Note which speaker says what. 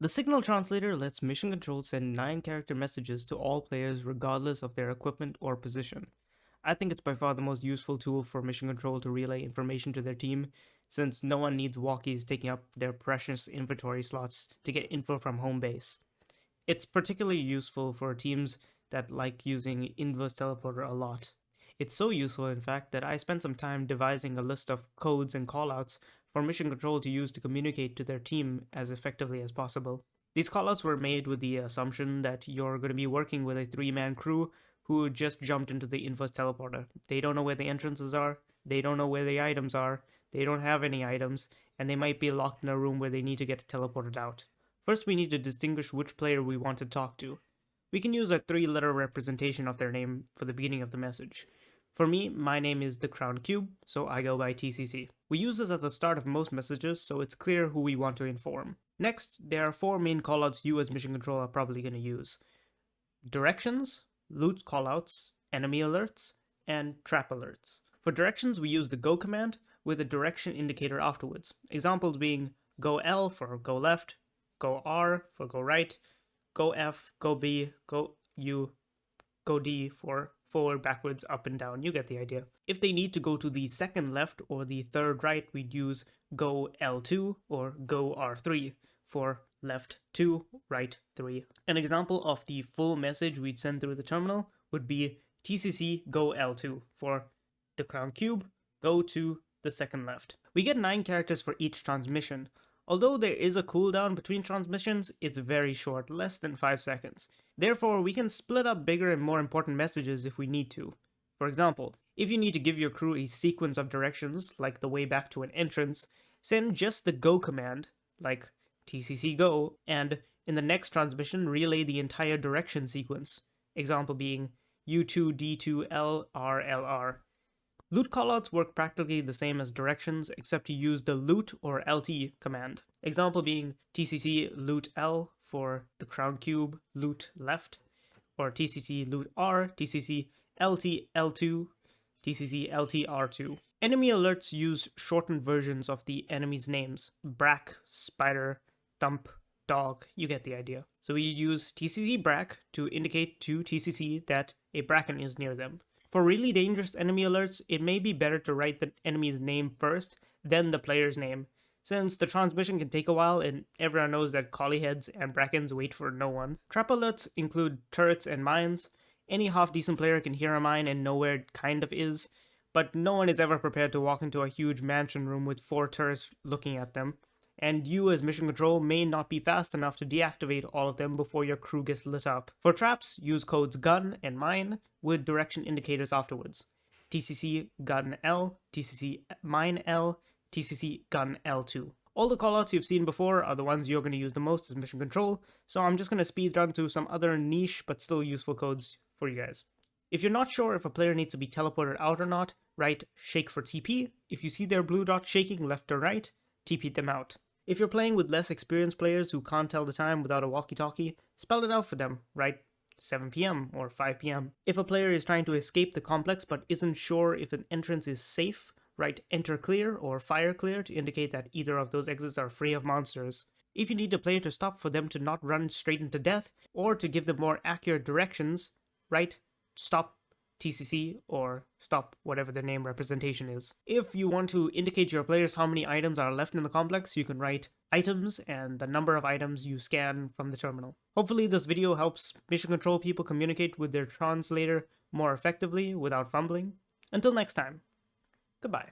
Speaker 1: The signal translator lets mission control send 9-character messages to all players regardless of their equipment or position. I think it's by far the most useful tool for mission control to relay information to their team, since no one needs walkies taking up their precious inventory slots to get info from home base. It's particularly useful for teams that like using inverse teleporter a lot. It's so useful, in fact, that I spent some time devising a list of codes and callouts for mission control to use to communicate to their team as effectively as possible. These callouts were made with the assumption that you're going to be working with a 3-man crew who just jumped into the inverse teleporter. They don't know where the entrances are, they don't know where the items are, they don't have any items, and they might be locked in a room where they need to get teleported out. First, we need to distinguish which player we want to talk to. We can use a 3-letter representation of their name for the beginning of the message. For me, my name is the Crown Cube, so I go by TCC. We use this at the start of most messages, so it's clear who we want to inform. Next, there are 4 main callouts you as mission control are probably going to use: directions, loot callouts, enemy alerts, and trap alerts. For directions, we use the go command with a direction indicator afterwards. Examples being go L for go left, go R for go right, go F, go B, go U, go D for forward, backwards, up and down. You get the idea. If they need to go to the second left or the third right, we'd use go L2 or go R3 for left 2, right 3. An example of the full message we'd send through the terminal would be TCC go L2 for the Crown Cube, go to the second left. We get 9 characters for each transmission. Although there is a cooldown between transmissions, it's very short, less than 5 seconds. Therefore, we can split up bigger and more important messages if we need to. For example, if you need to give your crew a sequence of directions, like the way back to an entrance, send just the go command, like TCC go, and in the next transmission relay the entire direction sequence. Example being U2 D2 LR LR. Loot callouts work practically the same as directions, except you use the loot or LT command. Example being TCC loot L for the Crown Cube, loot left, or TCC loot R, TCC LT L2, TCC LT R2. Enemy alerts use shortened versions of the enemy's names: Brack, Spider, Thump, Dog, you get the idea. So we use TCC Brack to indicate to TCC that a Bracken is near them. For really dangerous enemy alerts, it may be better to write the enemy's name first, then the player's name, since the transmission can take a while and everyone knows that collie-heads and brackens wait for no one. Trap alerts include turrets and mines. Any half-decent player can hear a mine and know where it kind of is, but no one is ever prepared to walk into a huge mansion room with 4 turrets looking at them, and you as mission control may not be fast enough to deactivate all of them before your crew gets lit up. For traps, use codes gun and mine with direction indicators afterwards. TCC gun L, TCC mine L, TCC gun L2. All the callouts you've seen before are the ones you're going to use the most as mission control, so I'm just going to speed run through some other niche but still useful codes for you guys. If you're not sure if a player needs to be teleported out or not, write shake for TP. If you see their blue dot shaking left or right, TP them out. If you're playing with less experienced players who can't tell the time without a walkie-talkie, spell it out for them, write 7 PM or 5 PM. If a player is trying to escape the complex but isn't sure if an entrance is safe, write enter clear or fire clear to indicate that either of those exits are free of monsters. If you need a player to stop for them to not run straight into death, or to give them more accurate directions, write stop TCC or stop whatever the name representation is. If you want to indicate to your players how many items are left in the complex, you can write items and the number of items you scan from the terminal. Hopefully this video helps mission control people communicate with their translator more effectively without fumbling. Until next time, goodbye.